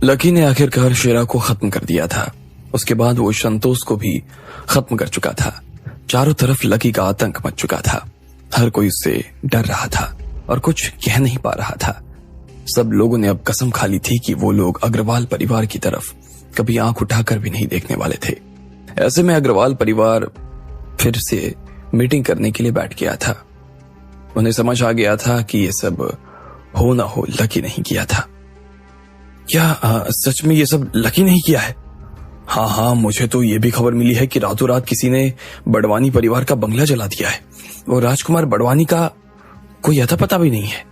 Lucky ने आखिरकार शेरा को खत्म कर दिया था। उसके बाद वो संतोष को भी खत्म कर चुका था। चारों तरफ लकी का आतंक मच चुका था। हर कोई उससे डर रहा था और कुछ कह नहीं पा रहा था। सब लोगों ने अब कसम खा ली थी कि वो लोग अग्रवाल परिवार की तरफ कभी आंख उठाकर भी नहीं देखने वाले थे। ऐसे में अग्रवाल परिवार फिर से मीटिंग करने के लिए बैठ गया था। उन्हें समझ आ गया था कि ये सब हो ना हो लकी नहीं किया था। क्या सच में ये सब लकी नहीं किया है? हाँ, मुझे तो ये भी खबर मिली है कि रातों रात किसी ने बड़वानी परिवार का बंगला जला दिया है और राजकुमार बड़वानी का कोई अता पता भी नहीं है।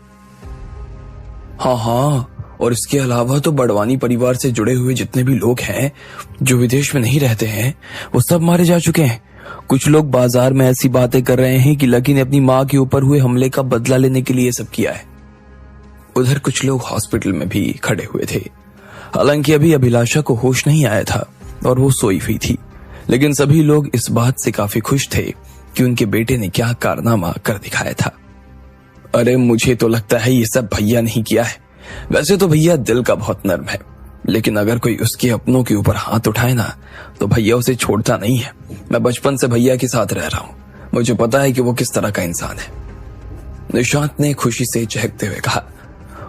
हाँ, और इसके अलावा तो बड़वानी परिवार से जुड़े हुए जितने भी लोग हैं जो विदेश में नहीं रहते हैं वो सब मारे जा चुके हैं। कुछ लोग बाजार में ऐसी बातें कर रहे हैं कि लकी ने अपनी माँ के ऊपर हुए हमले का बदला लेने के लिए सब किया है। उधर कुछ लोग हॉस्पिटल में भी खड़े हुए थे। हालांकि अभी अभिलाषा को होश नहीं आया था और वो सोई हुई थी, लेकिन सभी लोग इस बात से काफी खुश थे कि उनके बेटे ने क्या कारनामा कर दिखाया था। अरे मुझे तो लगता है ये सब भैया नहीं किया है। वैसे तो भैया दिल का बहुत नर्म है, लेकिन अगर कोई उसके अपनों के ऊपर हाथ उठाए ना तो भैया उसे छोड़ता नहीं है। मैं बचपन से भैया के साथ रह रहा हूँ, मुझे पता है कि वो किस तरह का इंसान है। निशांत ने खुशी से चहकते हुए कहा।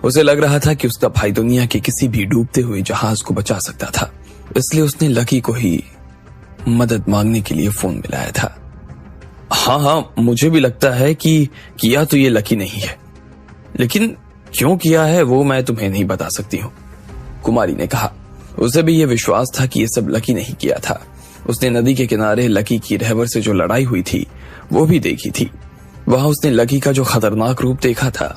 उसे लग रहा था कि उसका भाई दुनिया के किसी भी डूबते हुए जहाज को बचा सकता था, इसलिए उसने लकी को ही मदद मांगने के लिए फोन मिलाया था। हाँ, मुझे भी लगता है कि किया तो ये लकी नहीं है, लेकिन क्यों किया है वो मैं तुम्हें नहीं बता सकती हूँ, कुमारी ने कहा। उसे भी ये विश्वास था कि ये सब लकी नहीं किया था। उसने नदी के किनारे लकी की रहबर से जो लड़ाई हुई थी वो भी देखी थी। वहां उसने लकी का जो खतरनाक रूप देखा था,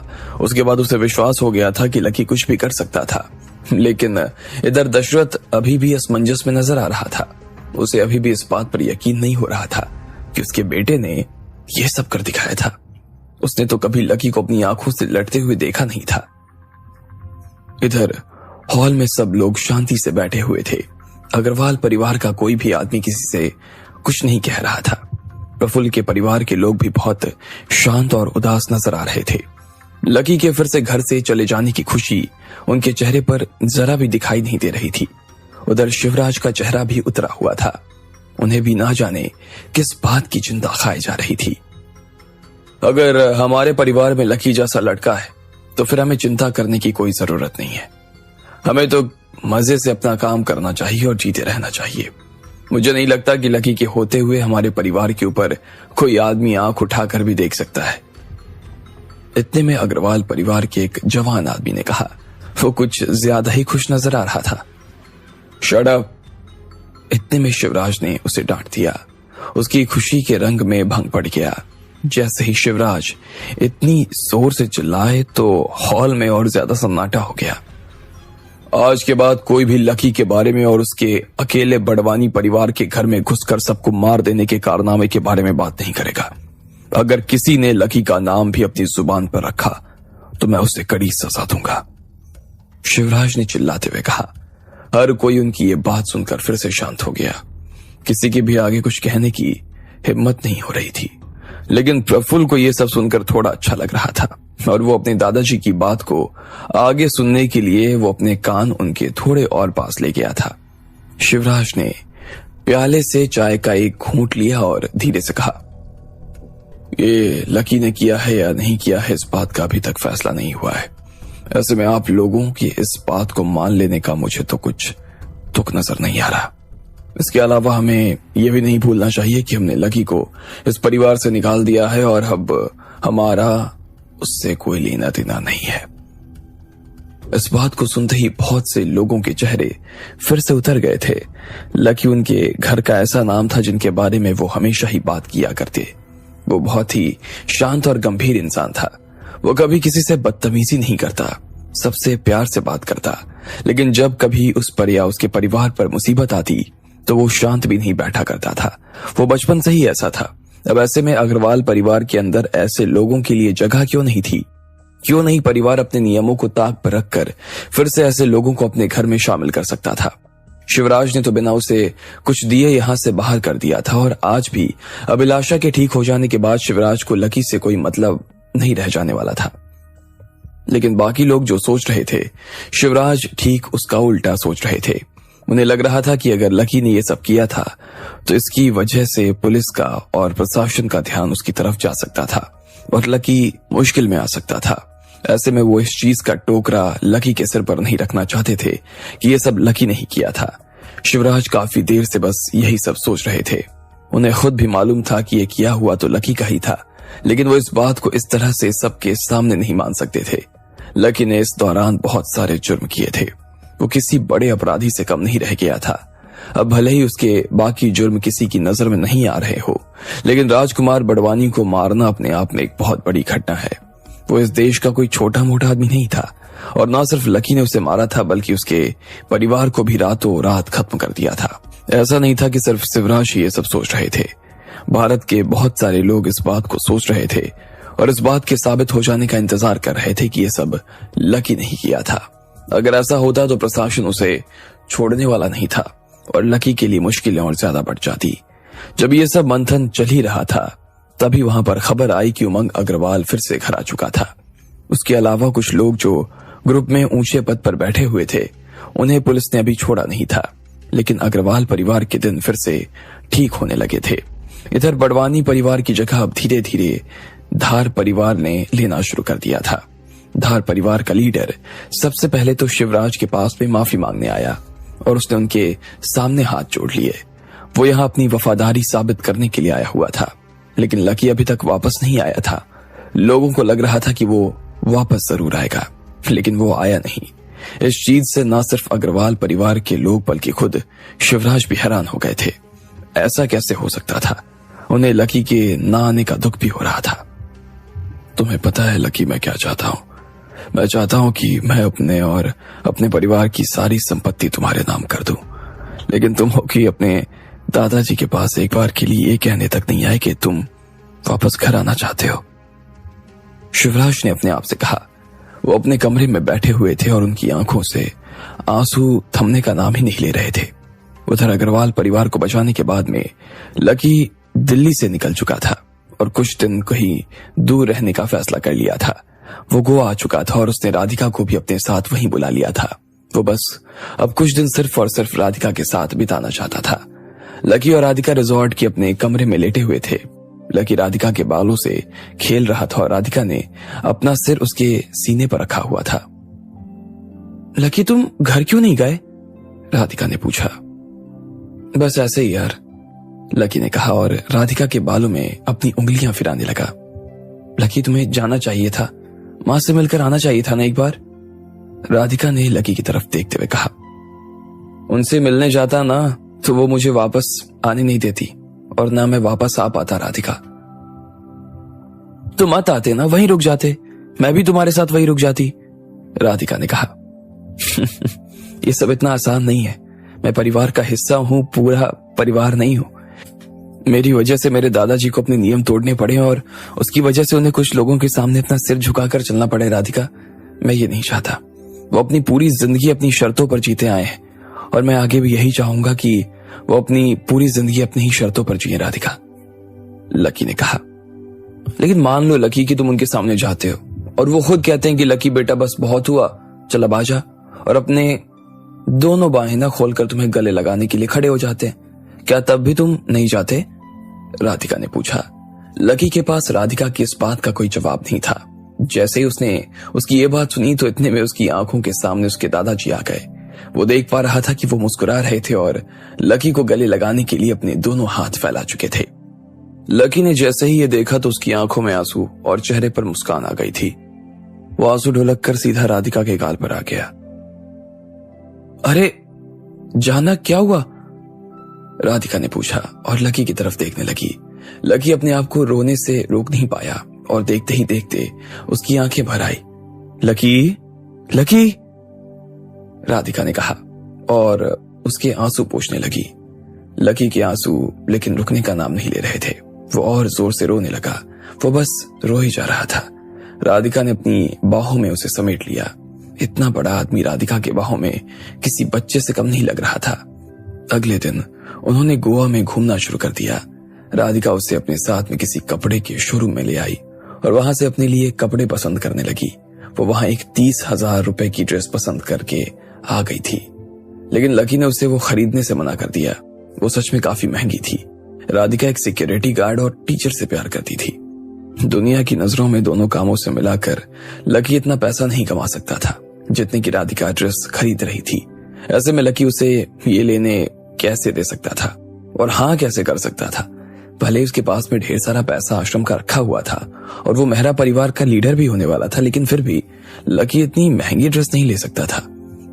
उसके बाद उसे विश्वास हो गया था कि लकी कुछ भी कर सकता था। लेकिन इधर दशरथ अभी भी असमंजस में नजर आ रहा था। उसे अभी भी इस बात पर यकीन नहीं हो रहा था कि उसके बेटे ने यह सब कर दिखाया था। उसने तो कभी लकी को अपनी आंखों से लड़ते हुए देखा नहीं था। इधर हॉल में सब लोग शांति से बैठे हुए थे। अग्रवाल परिवार का कोई भी आदमी किसी से कुछ नहीं कह रहा था। प्रफुल्ल के परिवार के लोग भी बहुत शांत और उदास नजर आ रहे थे। लकी के फिर से घर से चले जाने की खुशी उनके चेहरे पर जरा भी दिखाई नहीं दे रही थी। उधर शिवराज का चेहरा भी उतरा हुआ था। उन्हें भी ना जाने किस बात की चिंता खाई जा रही थी। अगर हमारे परिवार में लकी जैसा लड़का है तो फिर हमें चिंता करने की कोई जरूरत नहीं है। हमें तो मजे से अपना काम करना चाहिए और जीते रहना चाहिए। मुझे नहीं लगता कि लकी के होते हुए हमारे परिवार के ऊपर कोई आदमी आंख उठाकर भी देख सकता है। इतने में अग्रवाल परिवार के एक जवान आदमी ने कहा। वो कुछ ज्यादा ही खुश नजर आ रहा था। Shut up! इतने में शिवराज ने उसे डांट दिया। उसकी खुशी के रंग में भंग पड़ गया। जैसे ही शिवराज इतनी जोर से चिल्लाए तो हॉल में और ज्यादा सन्नाटा हो गया। आज के बाद कोई भी लकी के बारे में और उसके अकेले बड़वानी परिवार के घर में घुसकर सबको मार देने के कारनामे के बारे में बात नहीं करेगा। अगर किसी ने लकी का नाम भी अपनी जुबान पर रखा तो मैं उसे कड़ी सजा दूंगा, शिवराज ने चिल्लाते हुए कहा। हर कोई उनकी ये बात सुनकर फिर से शांत हो गया। किसी के भी आगे कुछ कहने की हिम्मत नहीं हो रही थी। लेकिन प्रफुल्ल को यह सब सुनकर थोड़ा अच्छा लग रहा था और वो अपने दादाजी की बात को आगे सुनने के लिए वो अपने कान उनके थोड़े और पास ले गया था। शिवराज ने प्याले से चाय का एक घूंट लिया और धीरे से कहा, ये लकी ने किया है या नहीं किया है इस बात का अभी तक फैसला नहीं हुआ है। ऐसे में आप लोगों की इस बात को मान लेने का मुझे तो कुछ तुक नजर नहीं आ रहा। इसके अलावा हमें यह भी नहीं भूलना चाहिए कि हमने लकी को इस परिवार से निकाल दिया है और अब हमारा उससे कोई लेना देना नहीं है। इस बात को सुनते ही बहुत से लोगों के चेहरे फिर से उतर गए थे। लकी उनके घर का ऐसा नाम था जिनके बारे में वो हमेशा ही बात किया करते। वो बहुत ही शांत और गंभीर इंसान था। वो कभी किसी से बदतमीजी नहीं करता, सबसे प्यार से बात करता। लेकिन जब कभी उस पर या उसके परिवार पर मुसीबत आती तो वो शांत भी नहीं बैठा करता था। वो बचपन से ही ऐसा था। अब ऐसे में अग्रवाल परिवार के अंदर ऐसे लोगों के लिए जगह क्यों नहीं थी? क्यों नहीं परिवार अपने नियमों को ताक पर रखकर फिर से ऐसे लोगों को अपने घर में शामिल कर सकता था? शिवराज ने तो बिना उसे कुछ दिए यहां से बाहर कर दिया था और आज भी अभिलाषा के ठीक हो जाने के बाद शिवराज को लकी से कोई मतलब नहीं रह जाने वाला था। लेकिन बाकी लोग जो सोच रहे थे, शिवराज ठीक उसका उल्टा सोच रहे थे। उन्हें लग रहा था कि अगर लकी ने यह सब किया था तो इसकी वजह से पुलिस का और प्रशासन का ध्यान उसकी तरफ जा सकता था और लकी मुश्किल में आ सकता था। ऐसे में वो इस चीज का टोकरा लकी के सिर पर नहीं रखना चाहते थे कि यह सब लकी नहीं किया था। शिवराज काफी देर से बस यही सब सोच रहे थे। उन्हें खुद भी मालूम था कि यह किया हुआ तो लकी का ही था, लेकिन वो इस बात को इस तरह से सबके सामने नहीं मान सकते थे। लकी ने इस दौरान बहुत सारे जुर्म किए थे। वो किसी बड़े अपराधी से कम नहीं रह गया था। अब भले ही उसके बाकी जुर्म किसी की नजर में नहीं आ रहे हो, लेकिन राजकुमार बड़वानी को मारना अपने आप में एक बहुत बड़ी घटना है। वो इस देश का कोई छोटा मोटा आदमी नहीं था, और न सिर्फ लकी ने उसे मारा था बल्कि उसके परिवार को भी रातों रात खत्म कर दिया था। ऐसा नहीं था कि सिर्फ शिवराज ही ये सब सोच रहे थे। भारत के बहुत सारे लोग इस बात को सोच रहे थे और इस बात के साबित हो जाने का इंतजार कर रहे थे कि ये सब लकी नहीं किया था। अगर ऐसा होता तो प्रशासन उसे छोड़ने वाला नहीं था और लकी के लिए मुश्किलें और ज्यादा बढ़ जाती। जब ये सब मंथन चल ही रहा था, तभी वहां पर खबर आई कि उमंग अग्रवाल फिर से घर आ चुका था। उसके अलावा कुछ लोग जो ग्रुप में ऊंचे पद पर बैठे हुए थे, उन्हें पुलिस ने अभी छोड़ा नहीं था, लेकिन अग्रवाल परिवार के दिन फिर से ठीक होने लगे थे। इधर बड़वानी परिवार की जगह अब धीरे धीरे धार परिवार ने लेना शुरू कर दिया था। धार परिवार का लीडर सबसे पहले तो शिवराज के पास में माफी मांगने आया और उसने उनके सामने हाथ जोड़ लिए। वो यहाँ अपनी वफादारी साबित करने के लिए आया हुआ था, लेकिन लकी अभी तक वापस नहीं आया था। लोगों को लग रहा था कि वो वापस जरूर आएगा, लेकिन वो आया नहीं। इस चीज से न सिर्फ अग्रवाल परिवार के लोग बल्कि खुद शिवराज भी हैरान हो गए थे। ऐसा कैसे हो सकता था? उन्हें लकी के न आने का दुख भी हो रहा था। तुम्हें पता है लकी, मैं क्या चाहता हूँ? मैं चाहता हूँ कि मैं अपने और अपने परिवार की सारी संपत्ति तुम्हारे नाम कर दूं, लेकिन तुम हो कि अपने दादाजी के पास एक बार के लिए ये कहने तक नहीं आए कि तुम वापस घर आना चाहते हो। शिवराज ने अपने आप से कहा। वो अपने कमरे में बैठे हुए थे और उनकी आंखों से आंसू थमने का नाम ही नहीं ले रहे थे। उधर अग्रवाल परिवार को बचाने के बाद में लकी दिल्ली से निकल चुका था और कुछ दिन कहीं दूर रहने का फैसला कर लिया था। वो गोवा आ चुका था और उसने राधिका को भी अपने साथ वहीं बुला लिया था। वो बस अब कुछ दिन सिर्फ और सिर्फ राधिका के साथ बिताना चाहता था। लकी और राधिका रिजॉर्ट के अपने कमरे में लेटे हुए थे। लकी राधिका के बालों से खेल रहा था और राधिका ने अपना सिर उसके सीने पर रखा हुआ था। लकी, तुम घर क्यों नहीं गए? राधिका ने पूछा। बस ऐसे ही यार, लकी ने कहा और राधिका के बालों में अपनी उंगलियां फिराने लगा। लकी, तुम्हें जाना चाहिए था, मां से मिलकर आना चाहिए था ना एक बार। राधिका ने लकी की तरफ देखते हुए कहा। उनसे मिलने जाता ना तो वो मुझे वापस आने नहीं देती और ना मैं वापस आ पाता। राधिका, तो मत आते ना, वहीं रुक जाते, मैं भी तुम्हारे साथ वहीं रुक जाती। राधिका ने कहा। ये सब इतना आसान नहीं है। मैं परिवार का हिस्सा हूं, पूरा परिवार नहीं हूं। मेरी वजह से मेरे दादाजी को अपने नियम तोड़ने पड़े और उसकी वजह से उन्हें कुछ लोगों के सामने अपना सिर झुकाकर चलना पड़े। राधिका, मैं ये नहीं चाहता। वो अपनी पूरी जिंदगी अपनी शर्तों पर जीते आए हैं और मैं आगे भी यही चाहूंगा कि वो अपनी पूरी जिंदगी अपनी ही शर्तों पर जिए। राधिका, लकी ने कहा। लेकिन मान लो लकी कि तुम उनके सामने जाते हो और वो खुद कहते हैं कि लकी बेटा बस बहुत हुआ, चल अब आजा, और अपने दोनों बाहें ना खोलकर तुम्हें गले लगाने के लिए खड़े हो जाते हैं, क्या तब भी तुम नहीं जाते? राधिका ने पूछा। लकी के पास राधिका की इस बात का कोई जवाब नहीं था। जैसे ही उसने उसकी ये बात सुनी तो इतने में उसकी आंखों के सामने उसके दादाजी आ गए। वो देख पा रहा था कि वो मुस्कुरा रहे थे और लकी को गले लगाने के लिए अपने दोनों हाथ फैला चुके थे। लकी ने जैसे ही ये देखा तो उसकी आंखों में आंसू और चेहरे पर मुस्कान आ गई थी। वो आंसू ढुलक कर सीधा राधिका के गाल पर आ गया। अरे जाना, क्या हुआ? राधिका ने पूछा और लकी की तरफ देखने लगी। लकी अपने आप को रोने से रोक नहीं पाया और देखते ही देखते उसकी आंखें भर आई। लकी, लकी, राधिका ने कहा और उसके आंसू पोंछने लगी। लकी के आंसू लेकिन रुकने का नाम नहीं ले रहे थे। वो और जोर से रोने लगा। वो बस रो ही जा रहा था। राधिका ने अपनी बाहों में उसे समेट लिया। इतना बड़ा आदमी राधिका के बाहों में किसी बच्चे से कम नहीं लग रहा था। अगले दिन उन्होंने गोवा में घूमना शुरू कर दिया। राधिका उसे अपने साथ में किसी कपड़े के शोरूम में ले आई और वहां से अपने लिए कपड़े पसंद करने लगी। वो वहां एक 30,000 रुपए की ड्रेस पसंद करके आ गई थी, लेकिन लकी ने उसे वो खरीदने से मना कर दिया। वो सच में काफी महंगी थी। राधिका एक सिक्योरिटी गार्ड और टीचर से प्यार करती थी। दुनिया की नजरों में दोनों कामों से मिलाकर लकी इतना पैसा नहीं कमा सकता था जितने की राधिका ड्रेस खरीद रही थी। ऐसे में लकी उसे ये लेने कैसे दे सकता था, और हाँ कैसे कर सकता था? भले उसके पास में ढेर सारा पैसा आश्रम का रखा हुआ था और वो मेहरा परिवार का लीडर भी होने वाला था, लेकिन फिर भी लकी इतनी महंगी ड्रेस नहीं ले सकता था।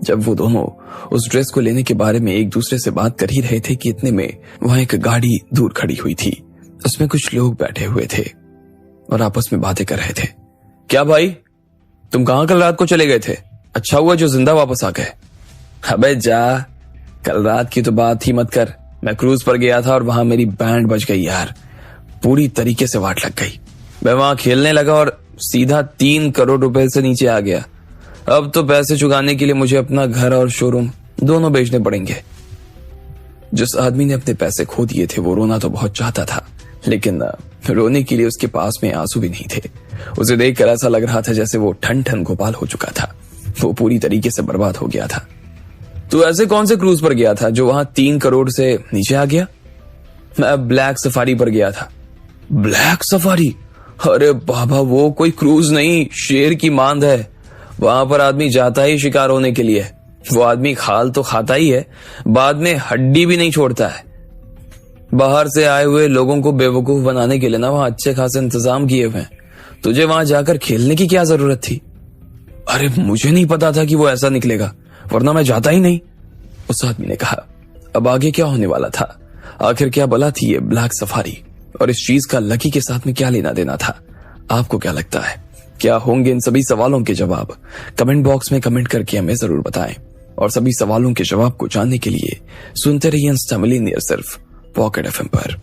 जब वो दोनों उस ड्रेस को लेने के बारे में एक दूसरे से बात कर ही रहे थे कि इतने में वहां एक गाड़ी दूर खड़ी हुई थी। उसमें कुछ लोग बैठे हुए थे और आपस में बातें कर रहे थे। क्या भाई, तुम कहां कल रात को चले गए थे? अच्छा हुआ जो जिंदा वापस आ गए। अबे जा, कल रात की तो बात ही मत कर। मैं क्रूज पर गया था और वहां मेरी बैंड बज गई यार, पूरी तरीके से वाट लग गई। मैं वहां खेलने लगा और सीधा 3 करोड़ रुपए से नीचे आ गया। अब तो पैसे चुकाने के लिए मुझे अपना घर और शोरूम दोनों बेचने पड़ेंगे। जिस आदमी ने अपने पैसे खो दिए थे वो रोना तो बहुत चाहता था, लेकिन रोने के लिए उसके पास में आंसू भी नहीं थे। उसे देखकर ऐसा लग रहा था जैसे वो ठन ठन गोपाल हो चुका था। वो पूरी तरीके से बर्बाद हो गया था। तू ऐसे कौन से क्रूज पर गया था जो वहां 3 करोड़ से नीचे आ गया? मैं ब्लैक सफारी पर गया था। Black safari? अरे बाबा, वो कोई क्रूज नहीं, शेर की मांद है। वहां पर आदमी जाता ही शिकार होने के लिए। वो आदमी खाल तो खाता ही है, बाद में हड्डी भी नहीं छोड़ता है। बाहर से आए हुए लोगों को बेवकूफ बनाने के लिए ना वहां अच्छे खासे इंतजाम किए हुए हैं। तुझे वहां जाकर खेलने की क्या जरूरत थी? अरे मुझे नहीं पता था कि वो ऐसा निकलेगा, वरना मैं जाता ही नहीं, उस आदमी ने कहा। अब आगे क्या होने वाला था? आखिर क्या बला थी ये ब्लैक सफारी, और इस चीज का लकी के साथ में क्या लेना देना था? आपको क्या लगता है, क्या होंगे इन सभी सवालों के जवाब? कमेंट बॉक्स में कमेंट करके हमें जरूर बताएं। और सभी सवालों के जवाब को जानने के लिए सुनते रहिए इंस्टा मिलियनेयर सिर्फ पॉकेट एफएम पर।